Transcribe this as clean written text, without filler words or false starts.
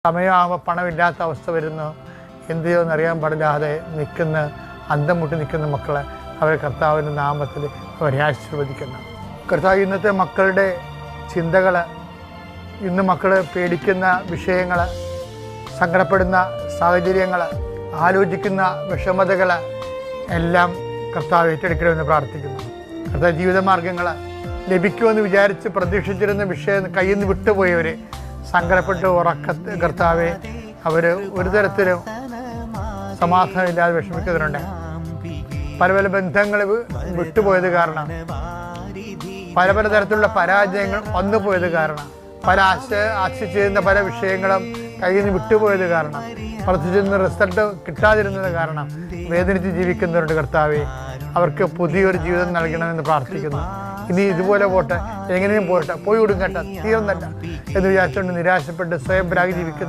സമയമാകുമ്പോൾ പണമില്ലാത്ത അവസ്ഥ വരുന്നു. എന്ത് ചെയ്യുമെന്ന് അറിയാൻ പാടില്ലാതെ അന്തം മുട്ടി നിൽക്കുന്ന മക്കളെ അവരെ കർത്താവിൻ്റെ നാമത്തിൽ അവരെ ആശീർവദിക്കുന്നു. കർത്താവ് ഇന്നത്തെ മക്കളുടെ ചിന്തകൾ, ഇന്ന് മക്കൾ പേടിക്കുന്ന വിഷയങ്ങൾ, സങ്കടപ്പെടുന്ന സാഹചര്യങ്ങൾ, ആലോചിക്കുന്ന വിഷമതകൾ എല്ലാം കർത്താവ് ഏറ്റെടുക്കണമെന്ന് പ്രാർത്ഥിക്കുന്നു. കർത്താവ് ജീവിതമാർഗങ്ങൾ ലഭിക്കുമെന്ന് വിചാരിച്ച് പ്രതീക്ഷിച്ചിരുന്ന വിഷയം കയ്യിൽ നിന്ന് വിട്ടുപോയവർ സങ്കടപ്പെട്ട് കർത്താവെ അവർ ഒരു തരത്തിലും സമാധാനമില്ലാതെ വിഷമിക്കുന്നവരുണ്ട്. പല പല ബന്ധങ്ങൾ വിട്ടുപോയത് കാരണം, പല പല തരത്തിലുള്ള പരാജയങ്ങൾ വന്നുപോയത് കാരണം, പല ആശിച്ചിരുന്ന പല വിഷയങ്ങളും കയ്യിൽ നിന്ന് വിട്ടുപോയത് കാരണം, പ്രത്യേകിച്ച് റിസൾട്ട് കിട്ടാതിരുന്നത് കാരണം വേദനിച്ച് ജീവിക്കുന്നവരുണ്ട്. കർത്താവെ അവർക്ക് പുതിയൊരു ജീവിതം നൽകണമെന്ന് പ്രാർത്ഥിക്കുന്നു. ഇനി ഇതുപോലെ പോട്ടെ, എങ്ങനെയും പോയി കൊടുക്കട്ടെ, തീർന്നല്ല എന്ന് വിചാരിച്ചുകൊണ്ട് നിരാശപ്പെട്ട് സ്വയം ജീവിക്കുന്നു.